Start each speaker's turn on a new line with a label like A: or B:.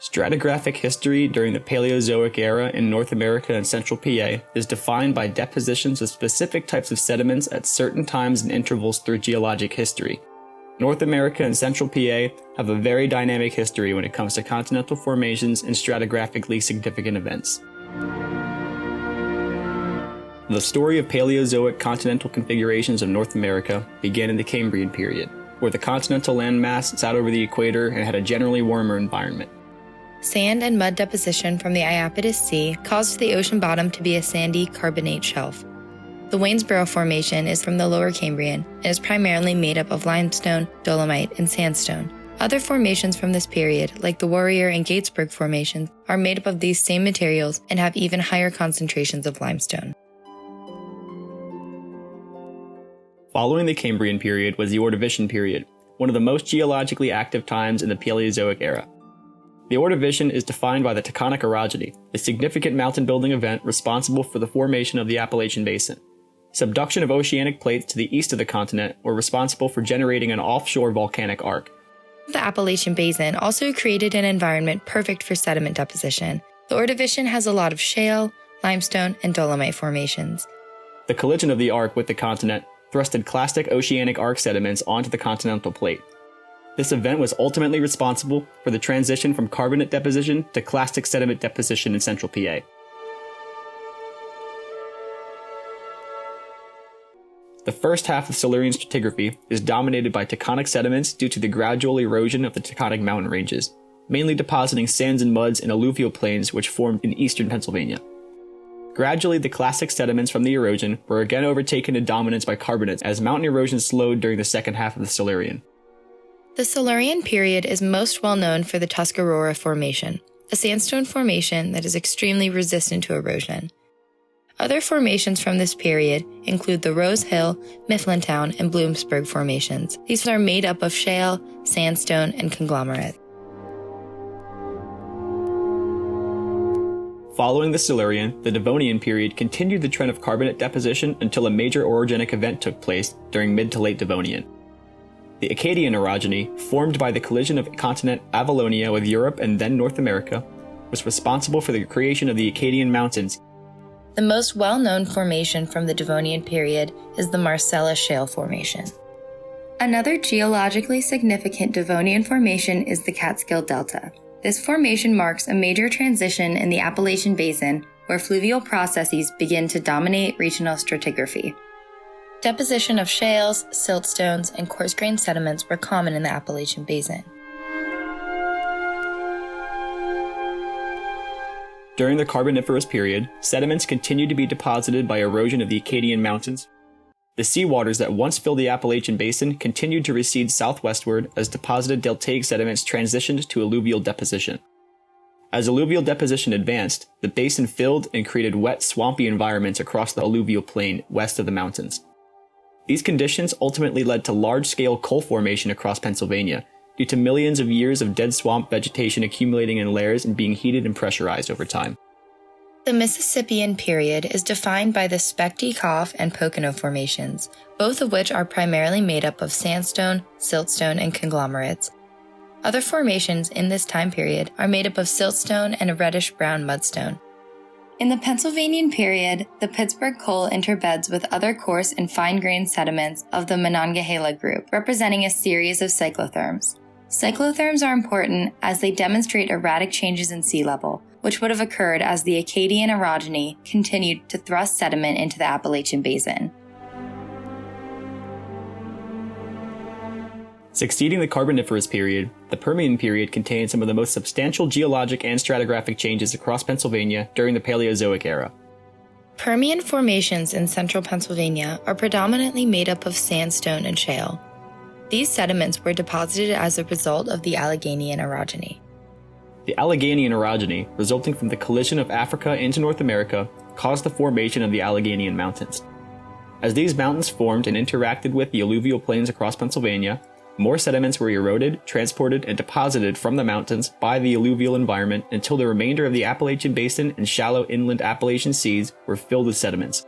A: Stratigraphic history during the Paleozoic era in North America and central PA is defined by depositions of specific types of sediments at certain times and intervals through geologic history. North America and central PA have a very dynamic history when it comes to continental formations and stratigraphically significant events. The story of Paleozoic continental configurations of North America began in the Cambrian period, where the continental landmass sat over the equator and had a generally warmer environment.
B: Sand and mud deposition from the Iapetus Sea caused the ocean bottom to be a sandy carbonate shelf. The Waynesboro Formation is from the Lower Cambrian and is primarily made up of limestone, dolomite, and sandstone. Other formations from this period, like the Warrior and Gatesburg formations, are made up of these same materials and have even higher concentrations of limestone.
A: Following the Cambrian period was the Ordovician period, one of the most geologically active times in the Paleozoic era. The Ordovician is defined by the tectonic orogeny, a significant mountain-building event responsible for the formation of the Appalachian Basin. Subduction of oceanic plates to the east of the continent were responsible for generating an offshore volcanic arc.
B: The Appalachian Basin also created an environment perfect for sediment deposition. The Ordovician has a lot of shale, limestone, and dolomite formations.
A: The collision of the arc with the continent thrusted clastic oceanic arc sediments onto the continental plate. This event was ultimately responsible for the transition from carbonate deposition to clastic sediment deposition in central PA. The first half of Silurian stratigraphy is dominated by tectonic sediments due to the gradual erosion of the tectonic mountain ranges, mainly depositing sands and muds in alluvial plains which formed in eastern Pennsylvania. Gradually, the clastic sediments from the erosion were again overtaken in dominance by carbonates as mountain erosion slowed during the second half of the Silurian.
B: The Silurian period is most well known for the Tuscarora Formation, a sandstone formation that is extremely resistant to erosion. Other formations from this period include the Rose Hill, Mifflintown, and Bloomsburg formations. These are made up of shale, sandstone, and conglomerate.
A: Following the Silurian, the Devonian period continued the trend of carbonate deposition until a major orogenic event took place during mid to late Devonian. The Acadian orogeny, formed by the collision of continent Avalonia with Europe and then North America, was responsible for the creation of the Acadian Mountains.
B: The most well-known formation from the Devonian period is the Marcellus Shale Formation. Another geologically significant Devonian formation is the Catskill Delta. This formation marks a major transition in the Appalachian Basin, where fluvial processes begin to dominate regional stratigraphy. Deposition of shales, siltstones, and coarse-grained sediments were common in the Appalachian Basin.
A: During the Carboniferous period, sediments continued to be deposited by erosion of the Acadian Mountains. The seawaters that once filled the Appalachian Basin continued to recede southwestward as deposited deltaic sediments transitioned to alluvial deposition. As alluvial deposition advanced, the basin filled and created wet, swampy environments across the alluvial plain west of the mountains. These conditions ultimately led to large-scale coal formation across Pennsylvania, due to millions of years of dead swamp vegetation accumulating in layers and being heated and pressurized over time.
B: The Mississippian period is defined by the Specti-Koff and Pocono formations, both of which are primarily made up of sandstone, siltstone, and conglomerates. Other formations in this time period are made up of siltstone and a reddish-brown mudstone. In the Pennsylvanian period, the Pittsburgh coal interbeds with other coarse and fine-grained sediments of the Monongahela group, representing a series of cyclotherms. Cyclotherms are important as they demonstrate erratic changes in sea level, which would have occurred as the Acadian orogeny continued to thrust sediment into the Appalachian Basin.
A: Succeeding the Carboniferous period, the Permian period contained some of the most substantial geologic and stratigraphic changes across Pennsylvania during the Paleozoic era.
B: Permian formations in central Pennsylvania are predominantly made up of sandstone and shale. These sediments were deposited as a result of the Alleghanian orogeny.
A: The Alleghanian orogeny, resulting from the collision of Africa into North America, caused the formation of the Alleghanian Mountains. As these mountains formed and interacted with the alluvial plains across Pennsylvania, more sediments were eroded, transported, and deposited from the mountains by the alluvial environment until the remainder of the Appalachian Basin and shallow inland Appalachian seas were filled with sediments.